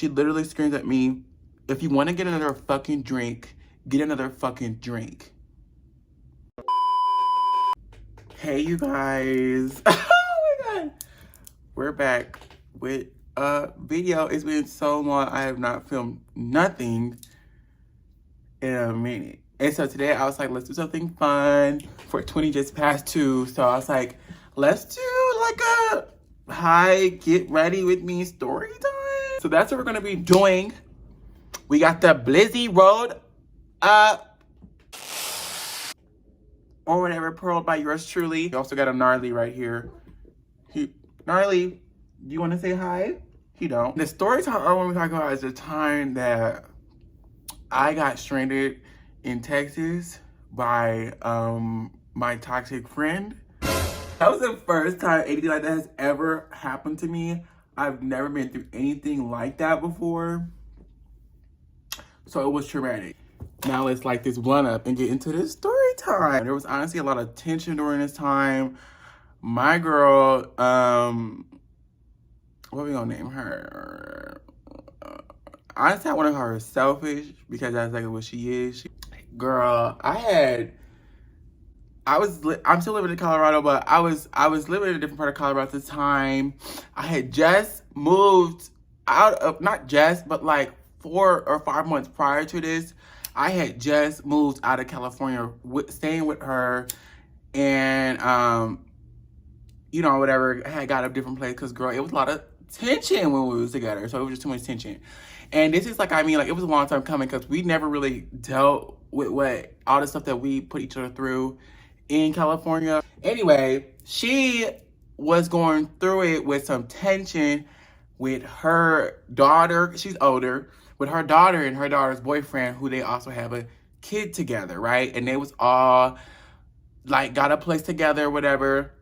she literally screams at me, if you want to get another fucking drink, get another fucking drink. Hey, you guys. Oh my God. We're back with a video. It's been so long. I have not filmed nothing in a minute. And so today I was like, let's do something fun for 20 just past 2. So I was like, let's do like a hi, get ready with me story time. So that's what we're gonna be doing. We got the Blizzy rolled up or whatever, pearled by yours truly. We also got a gnarly right here. Gnarly, do you want to say hi? He don't. The story time I want to talk about is the time that I got stranded in Texas by my toxic friend. That was the first time anything like that has ever happened to me. I've never been through anything like that before. So it was traumatic. Now let's light this blunt up and get into this story time. There was honestly a lot of tension during this time. My girl, what are we gonna name her? Honestly, I want to call her selfish because that's like what she is. Girl, I'm still living in Colorado, but I was living in a different part of Colorado at the time. I had just moved out of, not just, but like 4 or 5 months prior to this, I had just moved out of California, staying with her, and you know, whatever. I had got a different place because, girl, it was a lot of tension when we was together, so it was just too much tension. And this is like, I mean, like, it was a long time coming because we never really dealt with all the stuff that we put each other through in California. Anyway, she was going through it with some tension with her daughter. She's older, with her daughter and her daughter's boyfriend, who they also have a kid together, right? And they was all like got a place together, whatever.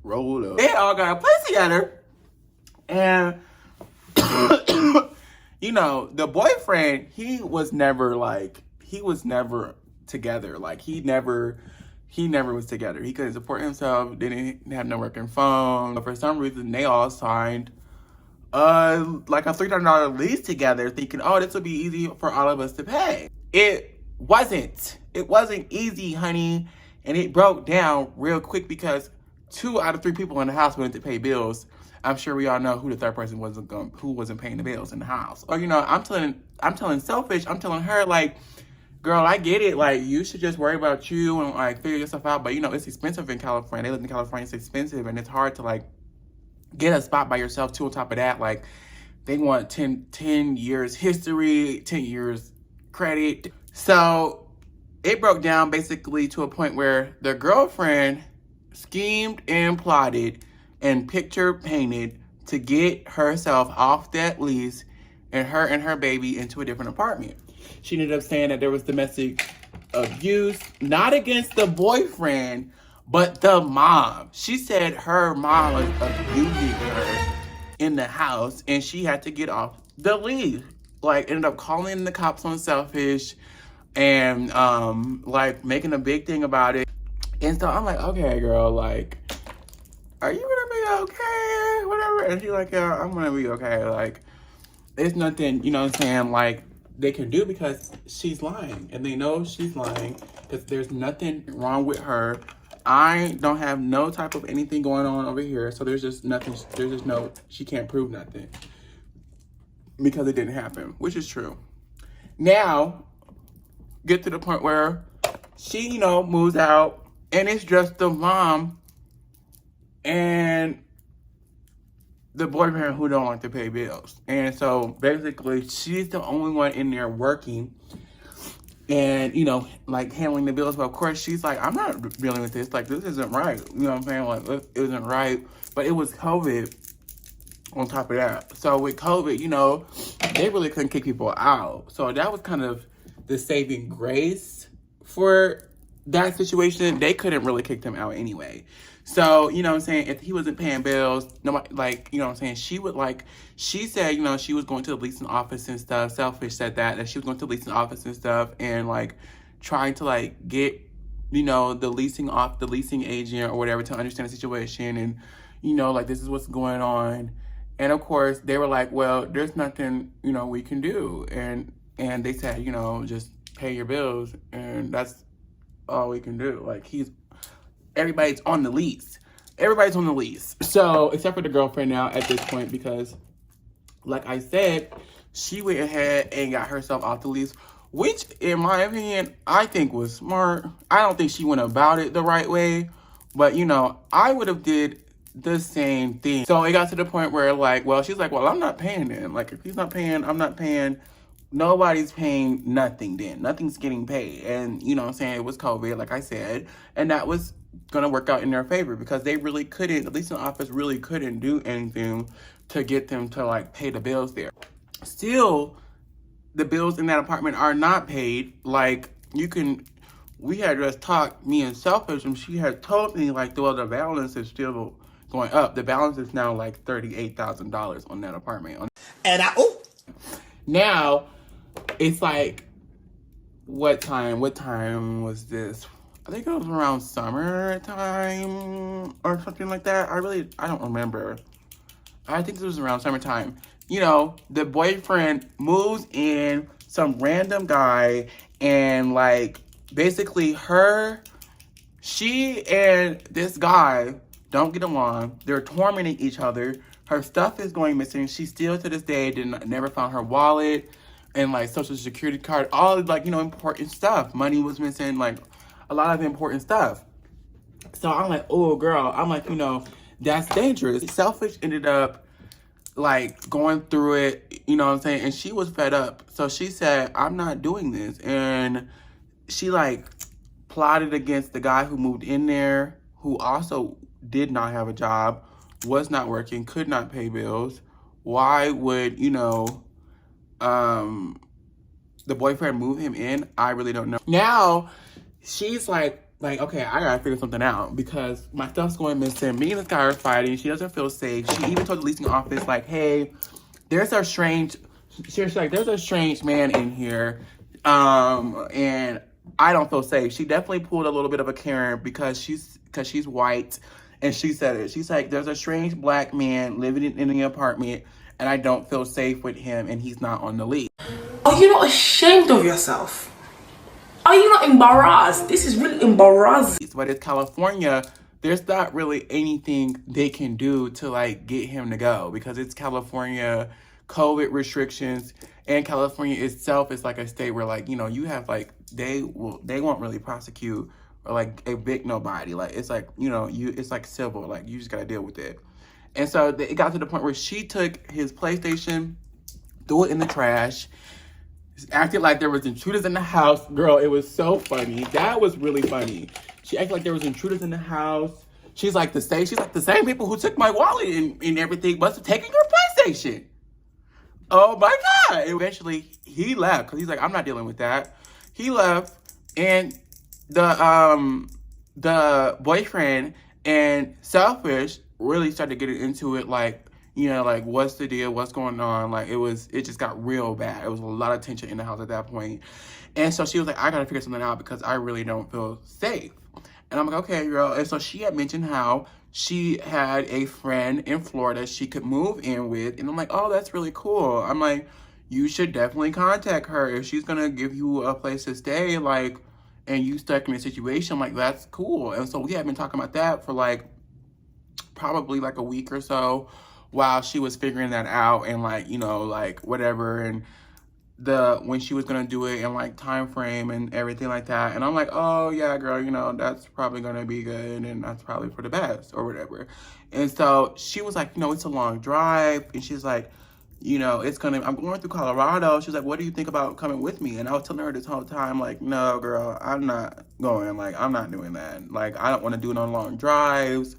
Roll up. They all got a place together. And you know, the boyfriend, he was never together. Like he never was together. He couldn't support himself, didn't have no working phone. But for some reason, they all signed like a $300 lease together, thinking, oh, this will be easy for all of us to pay. It wasn't easy, honey. And it broke down real quick because 2 out of 3 people in the house wanted to pay bills. I'm sure we all know who the third person who wasn't paying the bills in the house. Or, you know, I'm telling selfish, I'm telling her, like, girl, I get it. Like, you should just worry about you and, like, figure yourself out. But, you know, it's expensive in California. They live in California. It's expensive. And it's hard to, like, get a spot by yourself, too. On top of that, like, they want 10 years history, 10 years credit. So it broke down basically to a point where the girlfriend schemed and plotted and picture painted to get herself off that lease and her baby into a different apartment. She ended up saying that there was domestic abuse, not against the boyfriend, but the mom. She said her mom was abusing her in the house and she had to get off the lease. Like, ended up calling the cops on selfish and like making a big thing about it. And so I'm like, okay, girl, like, are you gonna be okay? Whatever. And she's like, yeah, I'm gonna be okay. Like, there's nothing, you know what I'm saying, like, they can do because she's lying. And they know she's lying because there's nothing wrong with her. I don't have no type of anything going on over here. So there's just nothing, she can't prove nothing because it didn't happen, which is true. Now, get to the point where she, you know, moves out and it's just the mom and the boyfriend who don't like to pay bills. And so basically she's the only one in there working and, you know, like handling the bills. But of course she's like, I'm not dealing with this. Like, this isn't right. You know what I'm saying? Like, it isn't right. But it was COVID on top of that. So with COVID, you know, they really couldn't kick people out. So that was kind of the saving grace for that situation. They couldn't really kick them out anyway. So, you know what I'm saying, if he wasn't paying bills, nobody, like, you know what I'm saying, she said, you know, she was going to the leasing office and stuff. Selfish said that she was going to the leasing office and stuff and, like, trying to, like, get, you know, the leasing agent or whatever to understand the situation and, you know, like, this is what's going on. And of course, they were like, well, there's nothing, you know, we can do. And they said, you know, just pay your bills, and that's all we can do. Like, everybody's on the lease. Everybody's on the lease. So, except for the girlfriend now at this point, because, like I said, she went ahead and got herself off the lease, which, in my opinion, I think was smart. I don't think she went about it the right way, but, you know, I would have did the same thing. So it got to the point where, like, well, she's like, well, I'm not paying then. Like, if he's not paying, I'm not paying. Nobody's paying nothing then. Nothing's getting paid. And, you know what I'm saying, it was COVID, like I said, and that was going to work out in their favor because they really couldn't, at least in the office, really couldn't do anything to get them to, like, pay the bills there. Still, the bills in that apartment are not paid. Like, we had just talked, me and Selfish, and she had told me, like, well, the balance is still going up. The balance is now, like, $38,000 on that apartment. And Now, it's like, what time was this? I think it was around summertime or something like that. I don't remember. I think it was around summertime. You know, the boyfriend moves in, some random guy, and, like, basically she and this guy don't get along. They're tormenting each other. Her stuff is going missing. She still, to this day, never found her wallet and, like, social security card. All, like, you know, important stuff. Money was missing, like, a lot of important stuff. So I'm like, oh, girl. I'm like, you know, that's dangerous. Selfish ended up, like, going through it, you know what I'm saying? And she was fed up. So she said, I'm not doing this. And she, like, plotted against the guy who moved in there, who also did not have a job, was not working, could not pay bills. Why would, you know, the boyfriend move him in? I really don't know. Now, she's like, okay, I gotta figure something out because my stuff's going missing. Me and this guy are fighting. She doesn't feel safe. She even told the leasing office, like, hey, there's a strange man in here, and I don't feel safe. She definitely pulled a little bit of a Karen because she's white, and she said it. She's like, there's a strange black man living in the apartment, and I don't feel safe with him, and he's not on the lease. Are you not ashamed of yourself? Are you not embarrassed? This is really embarrassing. But it's California. There's not really anything they can do to, like, get him to go because it's California, COVID restrictions, and California itself is like a state where, like, you know, you have, like, they won't really prosecute or, like, evict nobody. Like, it's like, you know, it's like civil. Like, you just gotta deal with it. And so it got to the point where she took his PlayStation, threw it in the trash, acted like there was intruders in the house. Girl, it was so funny. That was really funny. She acted like there was intruders in the house. She's like the same people who took my wallet and everything must have taken your PlayStation. Oh my God. Eventually, he left because he's like, I'm not dealing with that. He left, and the boyfriend and Selfish really started getting into it, like, you know, like, what's the deal? What's going on? Like, it just got real bad. It was a lot of tension in the house at that point. And so she was like, I gotta figure something out because I really don't feel safe. And I'm like, okay, girl. And so she had mentioned how she had a friend in Florida she could move in with. And I'm like, oh, that's really cool. I'm like, you should definitely contact her. If she's gonna give you a place to stay, like, and you stuck in a situation, like, that's cool. And so we had been talking about that for, like, probably, like, a week or so, while she was figuring that out and, like, you know, like, whatever, and when she was gonna do it and, like, time frame and everything like that. And I'm like, oh yeah, girl, you know, that's probably gonna be good and that's probably for the best or whatever. And so she was like, you know, it's a long drive, and she's like, you know, I'm going through Colorado. She's like, what do you think about coming with me? And I was telling her this whole time, like, no, girl, I'm not going. Like, I'm not doing that. Like, I don't want to do no long drives.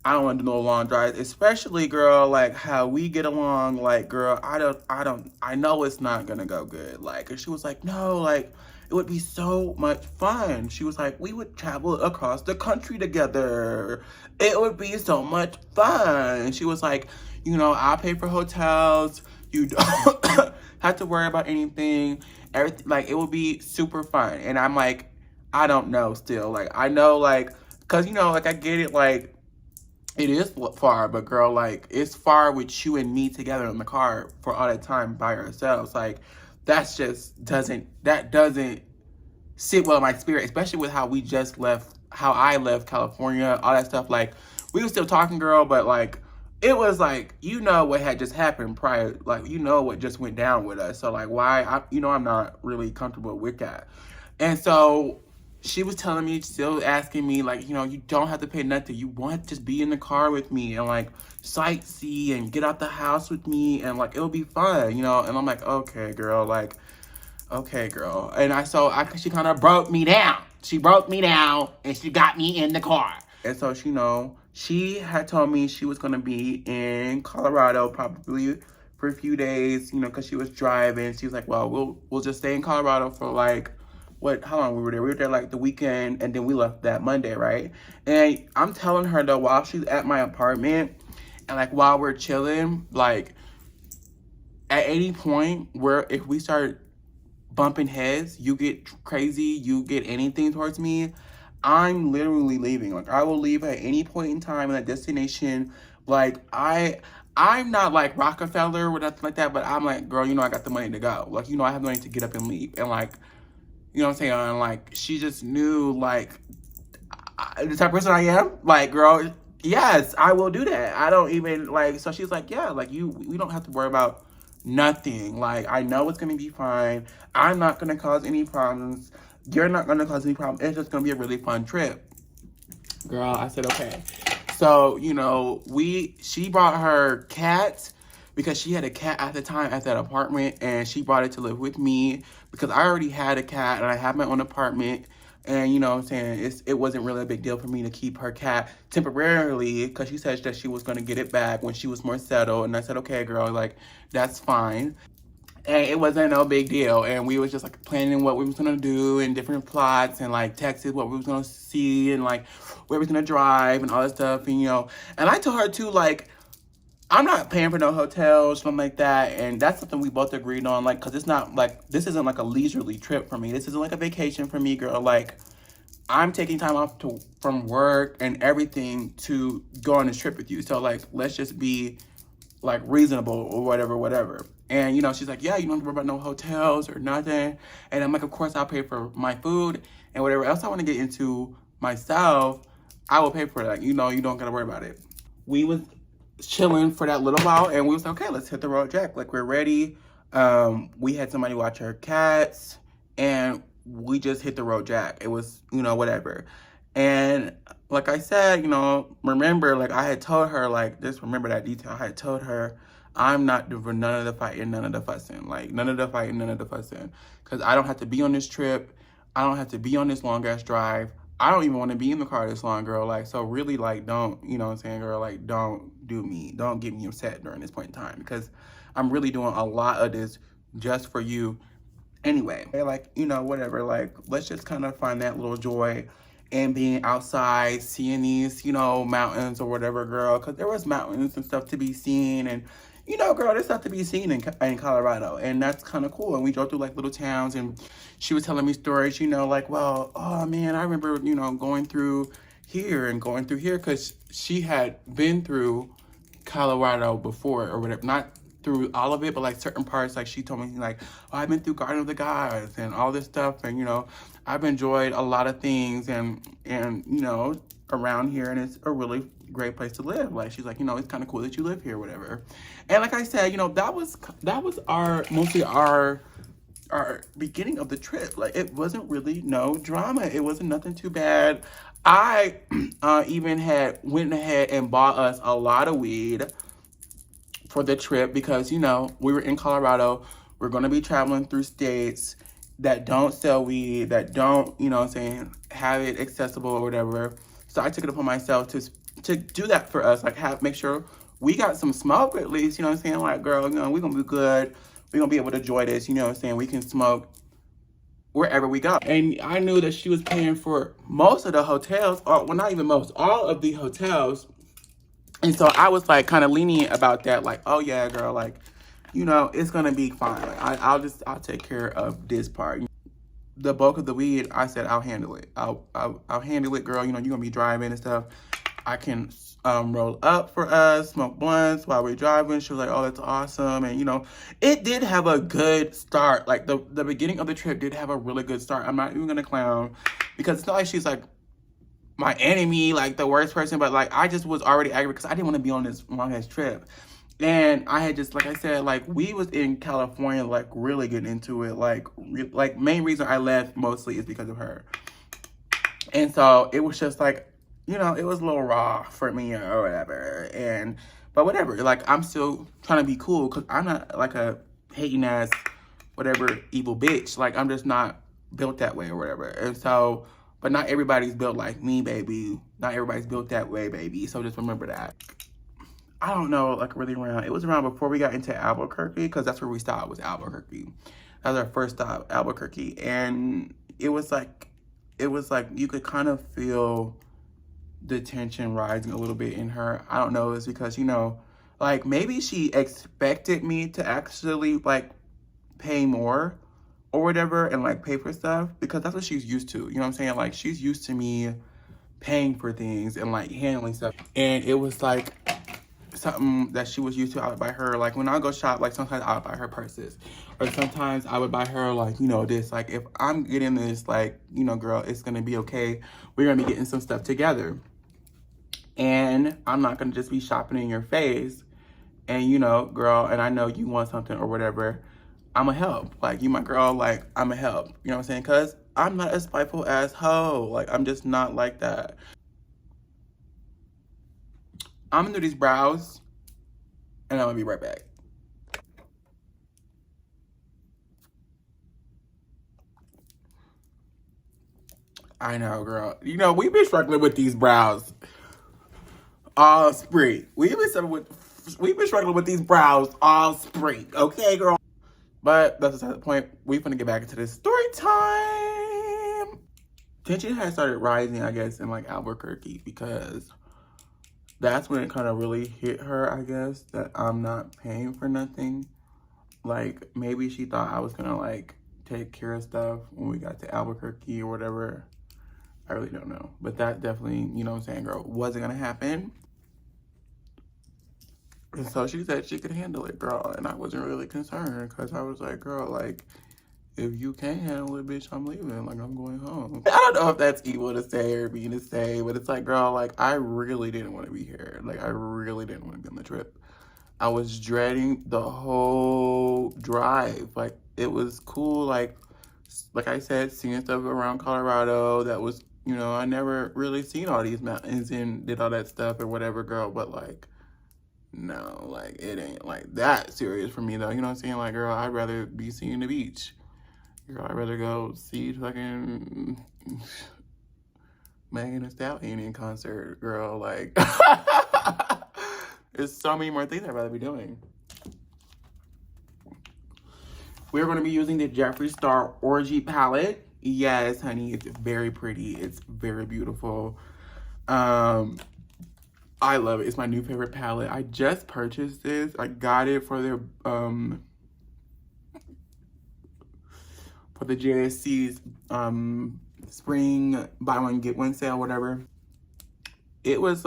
I don't want to do no long drives, especially, girl, like, how we get along. Like, girl, I know it's not gonna go good. Like, and she was like, no, like, it would be so much fun. She was like, we would travel across the country together. It would be so much fun. And she was like, you know, I'll pay for hotels. You don't have to worry about anything. Everything, like, it would be super fun. And I'm like, I don't know still. Like, I know, like, cause, you know, like, I get it, like, It is far, but girl, like, it's far with you and me together in the car for all that time by ourselves. Like, that doesn't sit well in my spirit, especially with how we just left, how I left California, all that stuff. Like, we were still talking, girl, but like, it was like, you know what had just happened prior, like, you know what just went down with us. So like, I'm not really comfortable with that. And so she was telling me, still asking me, like, you don't have to pay nothing. You want to just be in the car with me and like sightsee and get out the house with me and like it'll be fun, And I'm like, okay, girl, like, okay, girl. And she kind of broke me down. She broke me down and she got me in the car. And so, she had told me she was going to be in Colorado probably for a few days, because she was driving. She was like, well, we'll just stay in Colorado for like, how long we were there? We were there like the weekend and then we left that Monday, right? And I'm telling her though, while she's at my apartment and like while we're chilling, like at any point where if we start bumping heads, you get crazy, you get anything towards me, I'm literally leaving. Like, I will leave at any point in time in that destination. Like, I'm not like Rockefeller or nothing like that, but I'm like, girl, I got the money to go. Like, I have the money to get up and leave. And like, you know what I'm saying? And like, she just knew, like, the type of person I am. Like, girl, yes, I will do that. I don't even, like, so she's like, yeah, like, we don't have to worry about nothing. Like, I know it's going to be fine. I'm not going to cause any problems. You're not going to cause any problems. It's just going to be a really fun trip. Girl, I said, okay. So, she brought her cat because she had a cat at the time at that apartment and she brought it to live with me because I already had a cat and I had my own apartment. And you know what I'm saying, it wasn't really a big deal for me to keep her cat temporarily because she said that she was going to get it back when she was more settled. And I said, okay, girl, like, that's fine. And it wasn't no big deal. And we was just like planning what we was going to do and different plots and like texted what we was going to see and like where we was going to drive and all that stuff. And, and I told her too, like, I'm not paying for no hotels, something like that. And that's something we both agreed on, like, because it's not, like, this isn't, like, a leisurely trip for me. This isn't, like, a vacation for me, girl. Like, I'm taking time off from work and everything to go on this trip with you. So, like, let's just be, like, reasonable or whatever. And, she's like, yeah, you don't have to worry about no hotels or nothing. And I'm like, of course, I'll pay for my food and whatever else I want to get into myself, I will pay for that. You don't got to worry about it. We was chilling for that little while and we was like, okay, let's hit the road, Jack. Like, we're ready. We had somebody watch our cats and we just hit the road, Jack. It was, whatever. And like I said, remember, like, I had told her, like, just remember that detail. I had told her I'm not doing none of the fighting, none of the fussing. Like, none of the fighting, none of the fussing. Because I don't have to be on this trip. I don't have to be on this long-ass drive. I don't even want to be in the car this long, girl. Like, so really, like, don't, you know what I'm saying, girl? Like, don't get me upset during this point in time. Because I'm really doing a lot of this just for you anyway. Like, whatever. Like, let's just kind of find that little joy in being outside, seeing these, mountains or whatever, girl. Because there was mountains and stuff to be seen. And, girl, there's stuff to be seen in Colorado. And that's kind of cool. And we drove through, like, little towns. And she was telling me stories, like, well, oh, man, I remember, going through here and going through here. Because she had been through Colorado before or whatever. Not through all of it, but, like, certain parts. Like, she told me, like, oh, I've been through Garden of the Gods and all this stuff. And, I've enjoyed a lot of things and around here. And it's a really great place to live. Like, she's like, it's kind of cool that you live here, whatever. And like I said, that was mostly our beginning of the trip. Like, it wasn't really no drama. It wasn't nothing too bad. I even went ahead and bought us a lot of weed for the trip because, we were in Colorado. We're going to be traveling through states that don't sell weed, that don't, have it accessible or whatever. So I took it upon myself to do that for us, like, make sure we got some smoke at least, like, girl, we're going to be good. We're going to be able to enjoy this, we can smoke wherever we go. And I knew that she was paying for most of the hotels, or well, not even most, all of the hotels. And so I was, like, kind of lenient about that, like, oh yeah, girl, like, it's going to be fine. Like, I'll take care of this part. The bulk of the weed, I said, I'll handle it. I'll handle it, girl. You're going to be driving and stuff. I can roll up for us, smoke blunts while we're driving. She was like, oh, that's awesome. And, you know, it did have a good start. Like, the beginning of the trip did have a really good start. I'm not even going to clown, because it's not like she's, like, my enemy, like, the worst person. But, like, I just was already angry because I didn't want to be on this long-ass trip. And I had just, like I said, like, we was in California, like, really getting into it. Like, main reason I left mostly is because of her. And so it was just, like, you know, it was a little raw for me or whatever. But whatever, like, I'm still trying to be cool because I'm not, like, a hating ass, whatever, evil bitch. Like, I'm just not built that way or whatever. And so, but not everybody's built like me, baby. Not everybody's built that way, baby. So just remember that. I don't know, like, really around. It was around before we got into Albuquerque, because that's where we stopped, was Albuquerque. That was our first stop, Albuquerque. And it was like you could kind of feel the tension rising a little bit in her. I don't know, it's because, you know, like, maybe she expected me to actually, like, pay more or whatever and, like, pay for stuff, because that's what she's used to. You know what I'm saying? Like, she's used to me paying for things and, like, handling stuff. And it was, like, something that she was used to. I would buy her, like, when I go shop, like, sometimes I would buy her purses, or sometimes I would buy her, like, you know, this, like, if I'm getting this, like, you know, girl, it's gonna be okay, we're gonna be getting some stuff together, and I'm not gonna just be shopping in your face, and, you know, girl, and I know you want something or whatever, I'ma help. Like, you my girl, like, I'ma help, you know what I'm saying? Because I'm not a spiteful ass hoe. Like, I'm just not like that. I'm gonna do these brows, and I'm gonna be right back. I know, girl. You know, we've been struggling with these brows all spring. We've been struggling with these brows all spring, okay, girl? But that's beside the point. We finna get back into this story time. Tension has started rising, I guess, in, like, Albuquerque, because that's when it kind of really hit her, I guess, that I'm not paying for nothing. Like, maybe she thought I was gonna, like, take care of stuff when we got to Albuquerque or whatever. I really don't know. But that definitely, you know what I'm saying, girl, wasn't gonna happen. And so she said she could handle it, girl. And I wasn't really concerned, because I was like, girl, like, if you can't handle it, bitch, I'm leaving. Like, I'm going home. I don't know if that's evil to say or mean to say, but it's like, girl, like, I really didn't want to be here. Like, I really didn't want to be on the trip. I was dreading the whole drive. Like, it was cool, like I said, seeing stuff around Colorado that was, you know, I never really seen all these mountains and did all that stuff or whatever, girl, but, like, no, like, it ain't, like, that serious for me, though. You know what I'm saying? Like, girl, I'd rather be seeing the beach. Girl, I'd rather go see fucking Megan Thee Stallion in concert, girl. Like, there's so many more things I'd rather be doing. We're going to be using the Jeffree Star Orgy palette. Yes, honey, it's very pretty. It's very beautiful. I love it. It's my new favorite palette. I just purchased this. I got it for their for the JSC's spring buy one get one sale, whatever. It was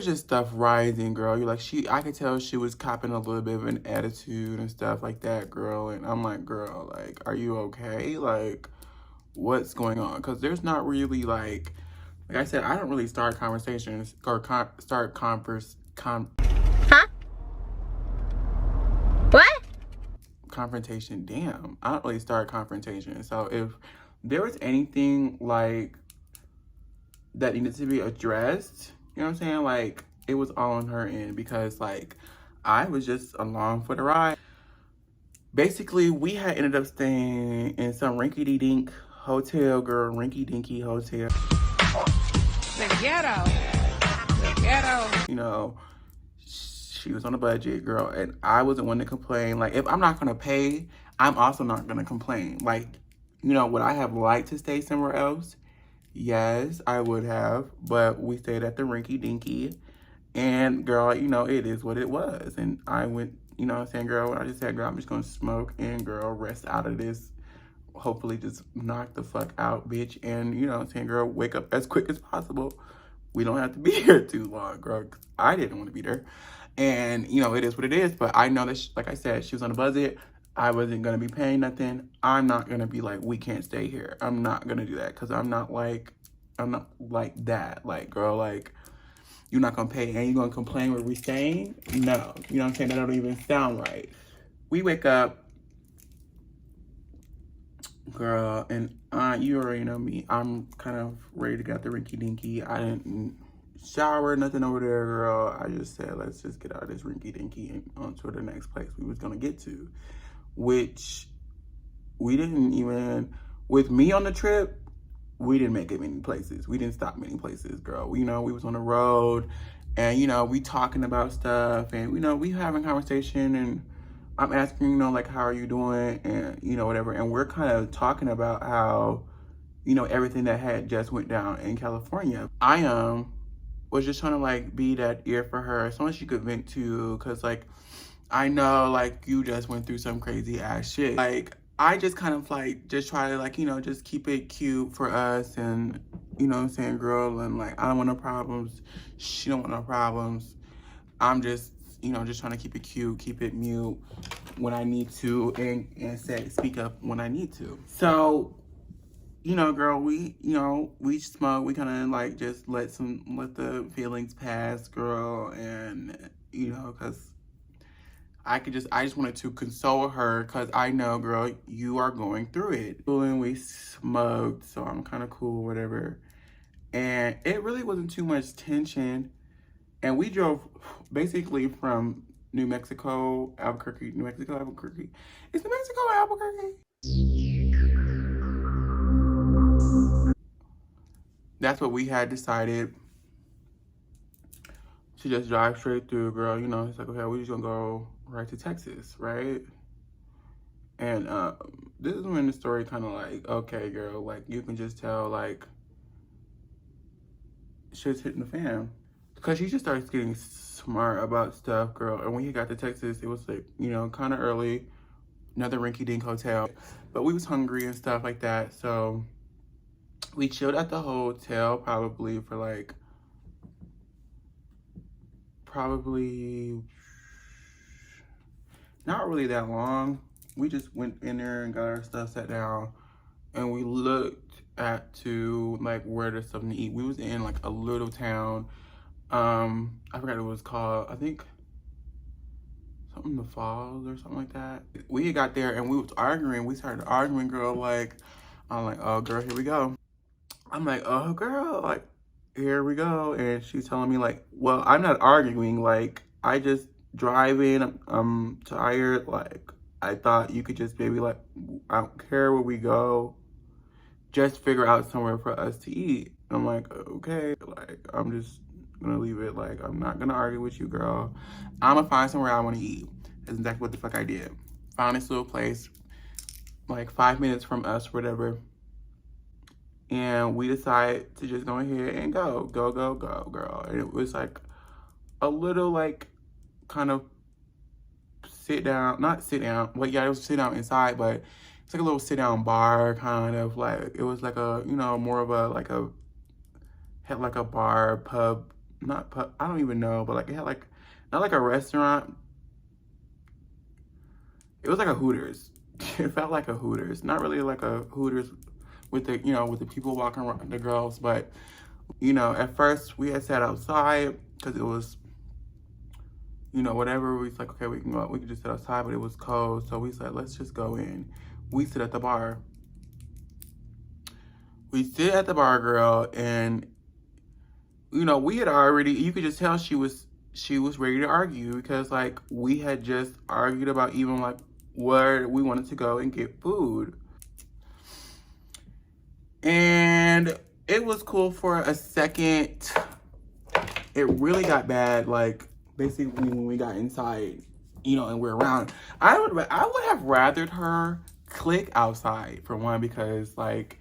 just stuff rising, girl. You're like, I could tell she was copping a little bit of an attitude and stuff like that, girl. And I'm like, girl, like, are you okay? Like, what's going on? Because there's not really, like I said, I don't really start conversations or What? confrontation. Damn, I don't really start confrontation. So if there was anything, like, that needed to be addressed, you know what I'm saying? Like, it was all on her end, because, like, I was just along for the ride. Basically, we had ended up staying in some rinky-dink hotel, girl. Rinky-dinky hotel. The ghetto. The ghetto. You know, she was on a budget, girl, and I wasn't one to complain. Like, if I'm not gonna pay, I'm also not gonna complain. Like, you know, would I have liked to stay somewhere else? Yes, I would have, but we stayed at the Rinky Dinky, and, girl, you know, it is what it was. And I went, you know what I'm saying, girl, I just said, girl, I'm just gonna smoke and, girl, rest out of this. Hopefully just knock the fuck out, bitch, and, you know what I'm saying, girl, wake up as quick as possible. we don't have to be here too long, girl. 'Cause I didn't want to be there. And, you know, it is what it is. But I know that, like I said, she was on a budget. I wasn't going to be paying nothing. I'm not going to be like, we can't stay here. I'm not going to do that because I'm not like that. Like, girl, like, you're not going to pay and you're going to complain where we staying? No. You know what I'm saying? That don't even sound right. We wake up, girl, and you already know me. I'm kind of ready to get the rinky dinky. I didn't shower, nothing over there, girl. I just said, let's just get out of this rinky dinky and onto the next place we was gonna get to, which we didn't even, with me on the trip, we didn't make it many places. We didn't stop many places, girl. You know, we was on the road and, you know, we talking about stuff and, you know, we having conversation and I'm asking, you know, like, how are you doing? And, you know, whatever. And we're kind of talking about how, you know, everything that had just went down in California. I was just trying to, like, be that ear for her. Someone she could vent to. Because, like, I know, like, you just went through some crazy ass shit. Like, I just kind of, like, just try to, like, you know, just keep it cute for us. And, you know what I'm saying, girl? And, like, I don't want no problems. She don't want no problems. I'm just, you know, just trying to keep it cute, keep it mute when I need to, and speak up when I need to. So, you know, girl, we smoke, we kind of like just let the feelings pass, girl, and, you know, because I just wanted to console her, because I know, girl, you are going through it. And we smoked, so I'm kind of cool, whatever. And it really wasn't too much tension. And we drove basically from New Mexico, Albuquerque. Is New Mexico Albuquerque? That's what we had decided, to just drive straight through, girl. You know, it's like, okay, we're just gonna go right to Texas, right? And this is when the story kind of like, okay, girl, like, you can just tell, like, shit's hitting the fan. Because she just starts getting smart about stuff, girl. And when he got to Texas, it was, like, you know, kind of early. Another rinky-dink hotel. But we was hungry and stuff like that. So we chilled at the hotel probably for, like, not really that long. We just went in there and got our stuff set down. And we looked to, like, where there's something to eat. We was in, like, a little town. I forgot what it was called. I think something the Falls or something like that. We got there and we was arguing. We started arguing, girl. Like, I'm like, oh, girl, here we go. I'm like, oh, girl, like, here we go. And she's telling me, like, well, I'm not arguing. Like, I just driving. I'm tired. Like, I thought you could just maybe, like, I don't care where we go, just figure out somewhere for us to eat. I'm like, okay. Like, I'm just gonna leave it. Like, I'm not gonna argue with you, girl. I'm gonna find somewhere I want to eat. That's exactly what the fuck I did. Found this little place, like 5 minutes from us, whatever. And we decided to just go ahead and go, girl. And it was like a little, like, kind of not sit down. Well, yeah, it was sit down inside, but it's like a little sit down bar, kind of like, it was like a, you know, more of a, like a, had like a bar, pub, not pub, I don't even know, but like it had like, not like a restaurant. It was like a Hooters. It felt like a Hooters. Not really like a Hooters with the, you know, with the people walking around, the girls, but, you know, at first we had sat outside because it was, you know, whatever. We was like, okay, we can go out, we can just sit outside, but it was cold. So we said, let's just go in. We sit at the bar. We sit at the bar, girl, and, you know, we had already, you could just tell she was ready to argue, because, like, we had just argued about even, like, where we wanted to go and get food. And it was cool for a second. It really got bad, like, basically when we got inside, you know, and we're around. I would have rathered her click outside, for one, because, like,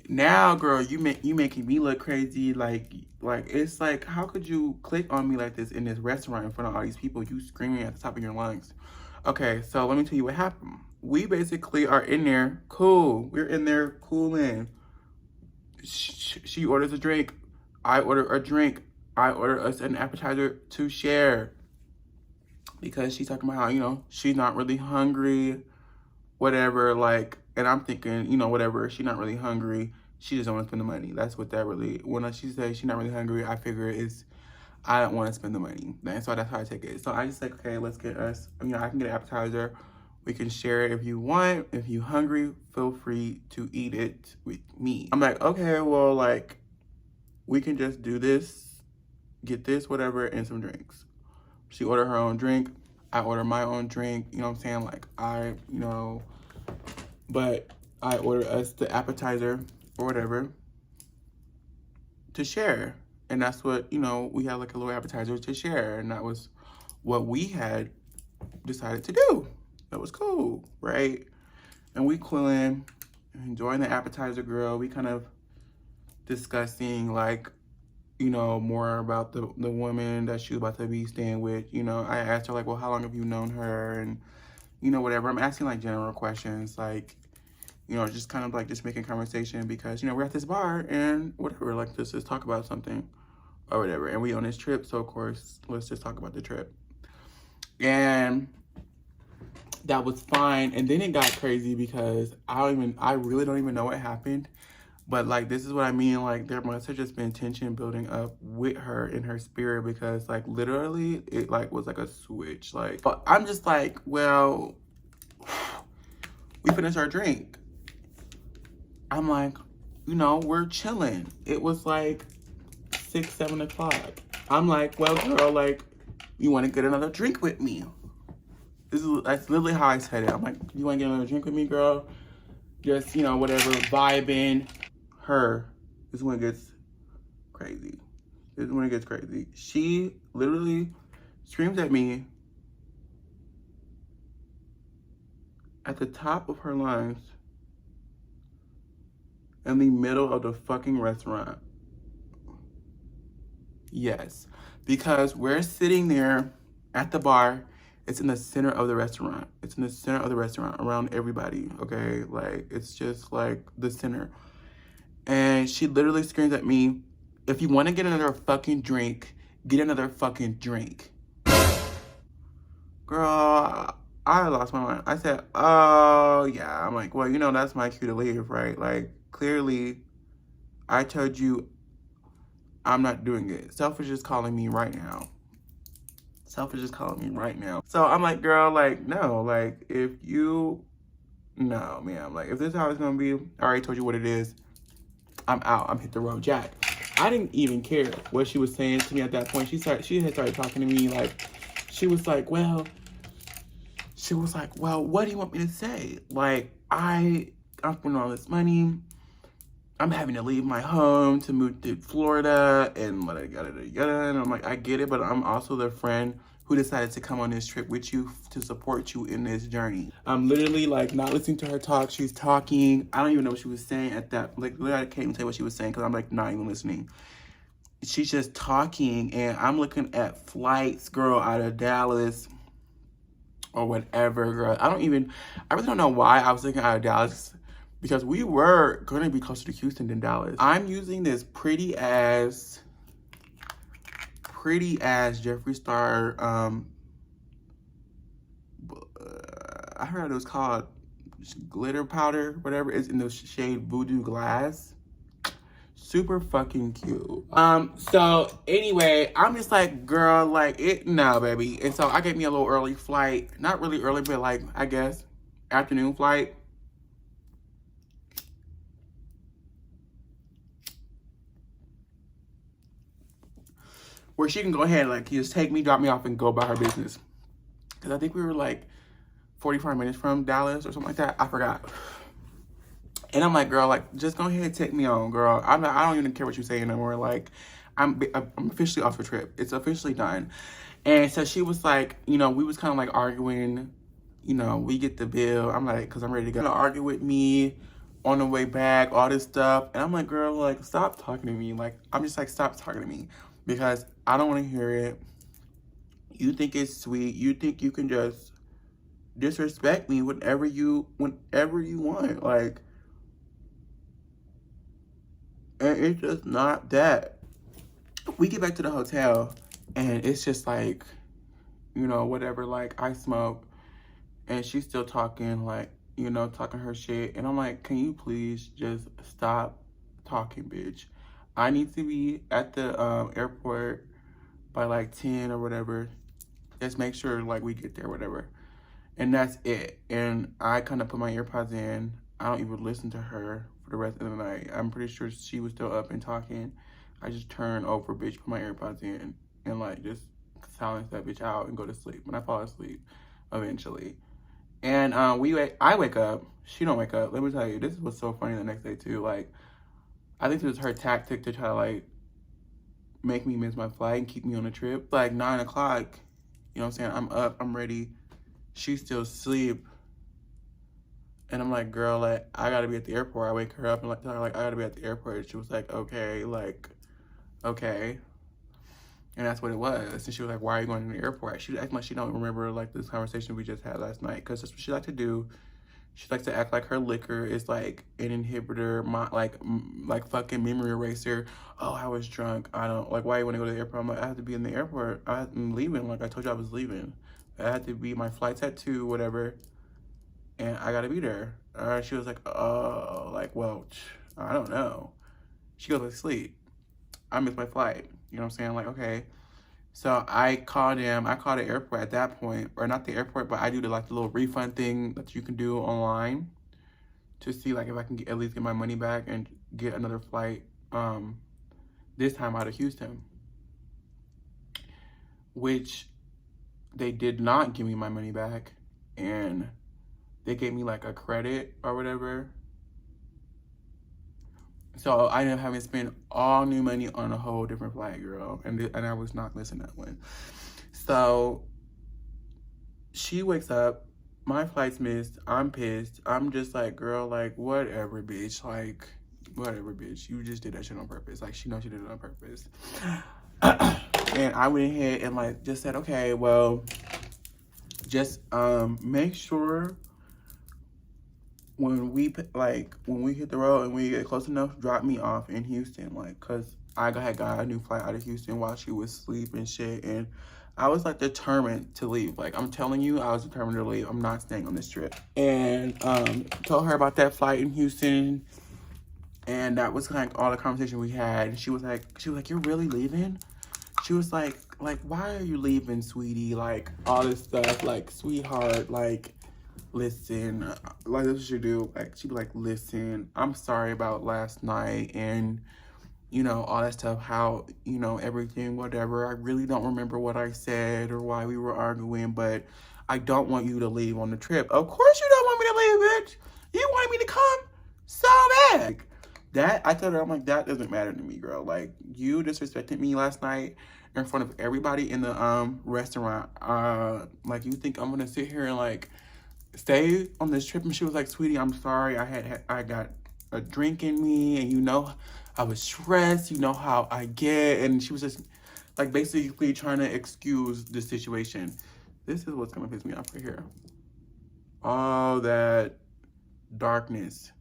now, girl, you making me look crazy. Like it's like, how could you click on me like this in this restaurant in front of all these people, you screaming at the top of your lungs? Okay, so let me tell you what happened. We basically are in there, cool. We're in there cooling. She orders a drink. I order a drink. I order us an appetizer to share. Because she's talking about how, you know, she's not really hungry, whatever, like, and I'm thinking, you know, whatever, she's not really hungry. She just don't want to spend the money. That's what that really, when she says she's not really hungry, I figure it's, I don't want to spend the money. And so that's how I take it. So I just like, okay, let's get us, you know, I can get an appetizer. We can share it if you want. If you're hungry, feel free to eat it with me. I'm like, okay, well, like, we can just do this, get this, whatever, and some drinks. She ordered her own drink. I ordered my own drink. You know what I'm saying? Like, you know, but I ordered us the appetizer or whatever to share. And that's what, you know, we had like a little appetizer to share. And that was what we had decided to do. That was cool, right? And we chilling, enjoying the appetizer, girl. We kind of discussing, like, you know, more about the woman that she was about to be staying with. You know, I asked her, like, well, how long have you known her? And, you know, whatever. I'm asking, like, general questions, like, you know, just kind of, like, just making conversation because, you know, we're at this bar and whatever, like, let's just talk about something or whatever. And we on this trip, so, of course, let's just talk about the trip. And that was fine. And then it got crazy because I really don't even know what happened. But, like, this is what I mean. Like, there must have just been tension building up with her in her spirit because, like, literally, it, like, was like a switch. Like, but I'm just like, well, we finished our drink. I'm like, you know, we're chilling. It was, like, 6, 7 o'clock. I'm like, well, girl, like, you want to get another drink with me? That's literally how I said it. I'm like, you want to get another drink with me, girl? Just, you know, whatever, vibing. Her is when it gets crazy. This is when it gets crazy. She literally screams at me at the top of her lungs in the middle of the fucking restaurant. Yes, because we're sitting there at the bar. It's in the center of the restaurant. It's in the center of the restaurant around everybody, okay? Like, it's just like the center. And she literally screams at me, if you want to get another fucking drink, get another fucking drink. Girl, I lost my mind. I said, oh, yeah. I'm like, well, you know, that's my cue to leave, right? Like, clearly, I told you I'm not doing it. Selfish is calling me right now. Selfish is calling me right now. So I'm like, girl, like, no. Like, no, man. Like, if this is how it's going to be, I already told you what it is. I'm out. I'm hit the road jack. I didn't even care what she was saying to me at that point. She had started talking to me like, she was like, well, what do you want me to say? Like, I'm spending all this money. I'm having to leave my home to move to Florida and yada. And I'm like, I get it, but I'm also the friend who decided to come on this trip with you to support you in this journey. I'm literally like not listening to her talk. She's talking. I don't even know what she was saying at that. Like, literally, I can't even tell you what she was saying because I'm like not even listening. She's just talking and I'm looking at flights, girl, out of Dallas or whatever, girl. I really don't know why I was looking out of Dallas because we were going to be closer to Houston than Dallas. I'm using this pretty ass Jeffree Star, I heard it was called glitter powder, whatever. It's in the shade Voodoo Glass. Super fucking cute. So anyway, I'm just like, girl, like no, baby. And so I gave me a little early flight. Not really early, but like, I guess, afternoon flight. Where she can go ahead and like just take me, drop me off, and go about her business. Because I think we were like 45 minutes from Dallas or something like that. I forgot. And I'm like, girl, like, just go ahead and take me on, girl. I don't even care what you say anymore. Like, I'm officially off the trip. It's officially done. And so she was like, you know, we was kind of like arguing, you know, we get the bill. I'm like, because I'm ready to go. Argue with me on the way back, all this stuff. And I'm like, girl, like, stop talking to me. Like, I'm just like, stop talking to me. Because I don't want to hear it. You think it's sweet. You think you can just disrespect me whenever you want. Like, and it's just not that. We get back to the hotel, and it's just like, you know, whatever, like, I smoke, and she's still talking, like, you know, talking her shit, and I'm like, can you please just stop talking, bitch? I need to be at the airport by, like, 10 or whatever. Just make sure, like, we get there, whatever. And that's it. And I kind of put my earpods in. I don't even listen to her for the rest of the night. I'm pretty sure she was still up and talking. I just turn over, bitch, put my earpods in, and, like, just silence that bitch out and go to sleep. When I fall asleep, eventually. And I wake up. She don't wake up. Let me tell you, this was so funny the next day, too. Like, I think it was her tactic to try to, like, make me miss my flight and keep me on the trip. Like, 9 o'clock, you know what I'm saying? I'm up, I'm ready. She's still asleep. And I'm like, girl, like, I gotta be at the airport. I wake her up and like tell her, like, I gotta be at the airport. And she was like, okay, like, okay. And that's what it was. And she was like, why are you going to the airport? She was acting like she don't remember, like, this conversation we just had last night. Because that's what she likes to do. She likes to act like her liquor is, like, an inhibitor, like fucking memory eraser. Oh, I was drunk. I don't, like, why you want to go to the airport? I'm like, I have to be in the airport. I'm leaving. Like, I told you I was leaving. I had to be, my flight's at 2, whatever. And I got to be there. She was like, oh, like, well, I don't know. She goes to sleep. I missed my flight. You know what I'm saying? Like, okay. So I called him. I called the airport at that point, or not the airport, but I do the little refund thing that you can do online to see like if I can at least get my money back and get another flight. This time out of Houston, which they did not give me my money back, and they gave me like a credit or whatever. So I ended up having to spend all new money on a whole different flight, girl. And I was not missing that one. So she wakes up, my flight's missed, I'm pissed. I'm just like, girl, like, whatever, bitch. Like, whatever, bitch. You just did that shit on purpose. Like, she knows she did it on purpose. And I went ahead and like just said, okay, well, just make sure when we hit the road and we get close enough, drop me off in Houston, like, cause I had got a new flight out of Houston while she was asleep and shit, and I was like determined to leave. Like, I'm telling you, I was determined to leave. I'm not staying on this trip. And told her about that flight in Houston, and that was like all the conversation we had. And she was like, you're really leaving? She was like, why are you leaving, sweetie? Like, all this stuff, like, sweetheart, like, listen, like, this is what you do. Like, she'd be like, listen, I'm sorry about last night and, you know, all that stuff, how, you know, everything, whatever. I really don't remember what I said or why we were arguing, but I don't want you to leave on the trip. Of course you don't want me to leave, bitch. You wanted me to come so bad. That, I told her, I'm like, that doesn't matter to me, girl. Like, you disrespected me last night in front of everybody in the restaurant. Like, you think I'm gonna sit here and, like, stay on this trip? And she was like, sweetie, I'm sorry. I got a drink in me, and you know, I was stressed. You know how I get. And she was just, like, basically trying to excuse the situation. This is what's gonna piss me off right here. All that darkness.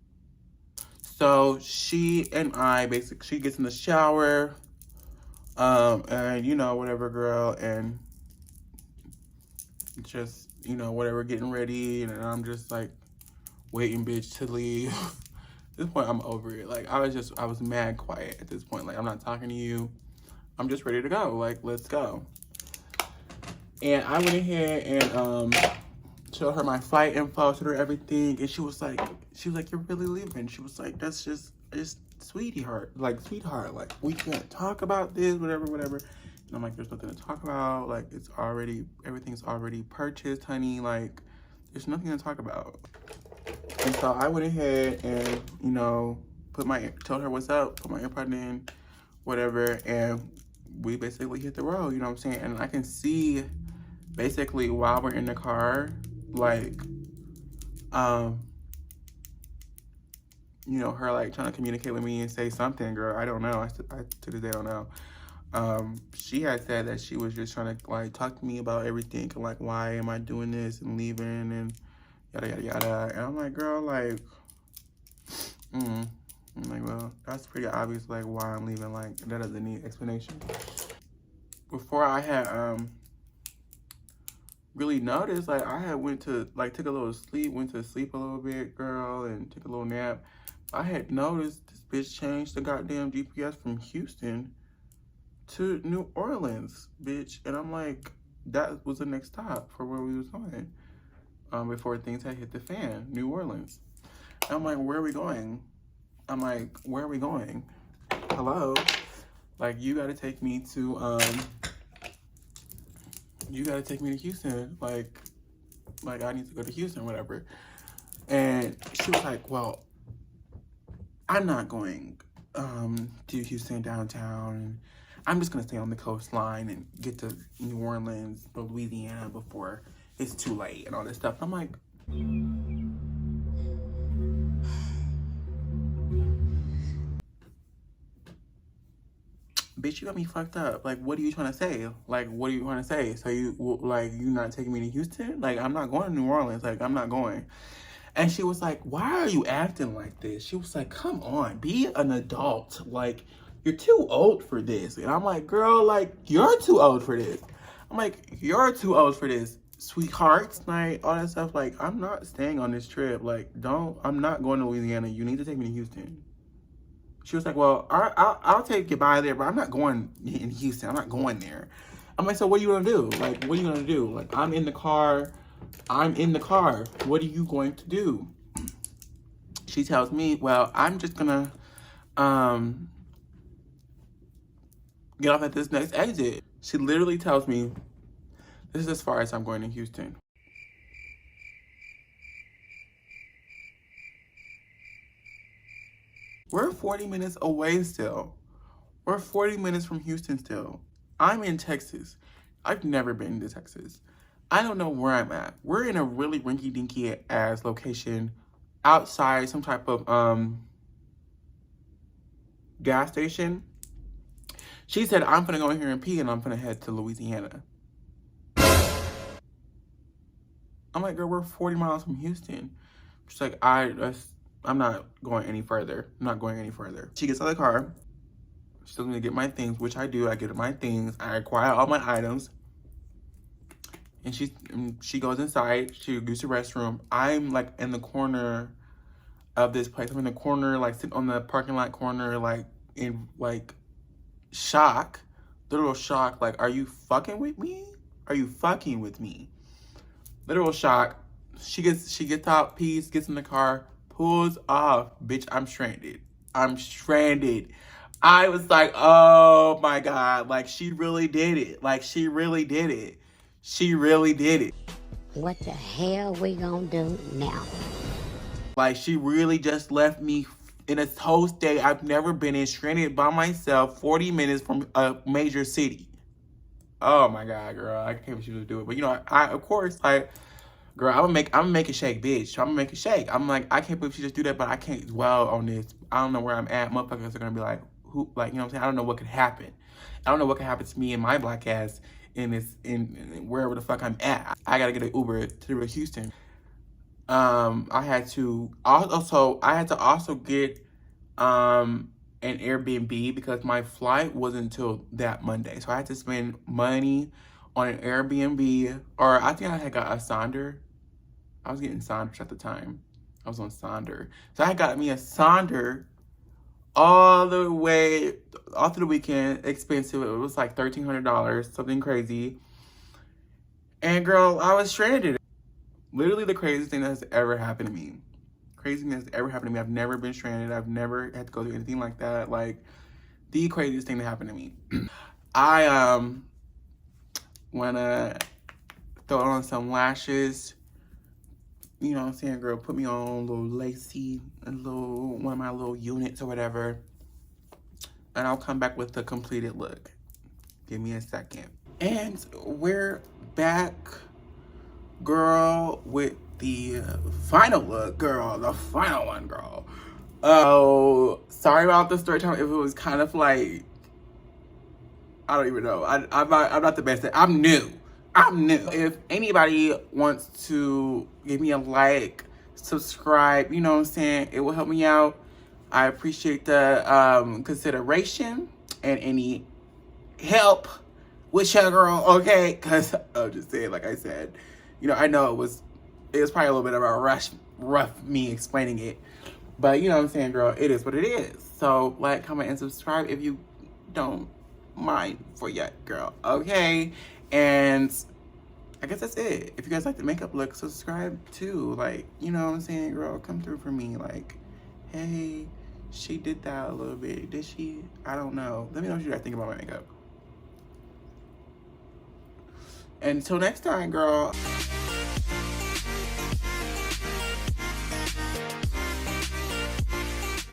So she and I basically, she gets in the shower, and you know, whatever, girl, and just, you know, whatever, getting ready, and I'm just like waiting, bitch, to leave. At this point, I'm over it. Like, I was mad quiet at this point. Like, I'm not talking to you. I'm just ready to go. Like, let's go. And I went ahead and showed her my flight info, showed her everything, and she was like, you're really leaving? She was like, that's just, it's sweetheart, like, we can't talk about this, whatever. And I'm like, there's nothing to talk about. Like, everything's already purchased, honey. Like, there's nothing to talk about. And so I went ahead and, you know, told her what's up, put my AirPod in, whatever, and we basically hit the road, you know what I'm saying? And I can see, basically, while we're in the car, like, you know, her, like, trying to communicate with me and say something, girl. I don't know. I to this day don't know. She had said that she was just trying to, like, talk to me about everything and, like, why am I doing this and leaving and yada, yada, yada. And I'm like, girl, like, I'm like, well, that's pretty obvious, like, why I'm leaving. Like, that doesn't need explanation. Before I had, really noticed, like, I had went to, like, took a little sleep, went to sleep a little bit, girl, and took a little nap. I had noticed this bitch changed the goddamn GPS from Houston to New Orleans, bitch. And I'm like, that was the next stop for where we was going. Before things had hit the fan, New Orleans. And I'm like, where are we going? I'm like, where are we going? Hello? Like, you gotta take me to, Houston. Like I need to go to Houston, whatever. And she was like, well, I'm not going to Houston downtown. I'm just gonna stay on the coastline and get to New Orleans or Louisiana before it's too late and all this stuff. I'm like, bitch, you got me fucked up. Like, what are you trying to say? Like, what are you trying to say? So you not taking me to Houston? Like, I'm not going to New Orleans. Like, I'm not going. And she was like, why are you acting like this? She was like, come on, be an adult. Like, you're too old for this. And I'm like, girl, like, you're too old for this. I'm like, you're too old for this. Sweethearts, like, all that stuff. Like, I'm not staying on this trip. Like, I'm not going to Louisiana. You need to take me to Houston. She was like, well, I'll take you by there, but I'm not going in Houston. I'm not going there. I'm like, so what are you going to do? Like, what are you going to do? Like, I'm in the car. What are you going to do? She tells me, well, I'm just going to get off at this next exit. She literally tells me, this is as far as I'm going to Houston. We're 40 minutes away still. We're 40 minutes from Houston still. I'm in Texas. I've never been to Texas. I don't know where I'm at. We're in a really rinky-dinky ass location outside some type of gas station. She said, I'm gonna go in here and pee and I'm gonna head to Louisiana. I'm like, girl, we're 40 miles from Houston. She's like, I'm not going any further. I'm not going any further. She gets out of the car. She tells me to get my things, which I do. I get my things. I acquire all my items. And she goes inside. She goes to the restroom. I'm like in the corner of this place. I'm in the corner, like sitting on the parking lot corner, like in like shock. Literal shock. Like, are you fucking with me? Are you fucking with me? Literal shock. She gets out, pees, gets in the car, pulls off. Bitch, I'm stranded. I'm stranded. I was like, oh my God. Like, she really did it. Like, she really did it. She really did it. What the hell we gonna do now? Like, she really just left me in a whole state I've never been in, stranded by myself, 40 minutes from a major city. Oh my God, girl. I can't believe she would do it. But, you know, I of course, like, girl, I'm gonna make it shake, bitch. I'm gonna make it shake. I'm like, I can't believe she just do that, but I can't dwell on this. I don't know where I'm at. Motherfuckers are gonna be like, who, like, you know what I'm saying? I don't know what could happen. I don't know what could happen to me and my black ass in wherever the fuck I'm at. I gotta get an Uber to Houston. I had to also get an Airbnb because my flight wasn't until that Monday. So I had to spend money on an Airbnb, or I think I had got a Sonder. I was getting Sonders at the time. I was on Sonder. So I got me a Sonder all the way, all through the weekend, expensive. It was like $1,300, something crazy. And girl, I was stranded. Literally the craziest thing that's ever happened to me. Craziest thing that's ever happened to me. I've never been stranded. I've never had to go through anything like that. Like, the craziest thing that happened to me. I wanna throw on some lashes. You know what I'm saying, girl? Put me on a little lacy, one of my little units or whatever. And I'll come back with the completed look. Give me a second. And we're back, girl, with the final look, girl. The final one, girl. Oh, sorry about the story time if it was kind of like, I don't even know. I'm not the best at, I'm new. If anybody wants to give me a like, subscribe, you know what I'm saying, it will help me out. I appreciate the consideration and any help with your girl, okay? Because I'll just say it like I said. You know, I know it was probably a little bit of a rough me explaining it. But you know what I'm saying, girl? It is what it is. So like, comment, and subscribe if you don't mind for yet, girl. Okay? And I guess that's it. If you guys like the makeup look, subscribe too. Like, you know what I'm saying, girl? Come through for me. Like, hey, she did that a little bit. Did she? I don't know. Let me know what you guys think about my makeup. Until next time, girl.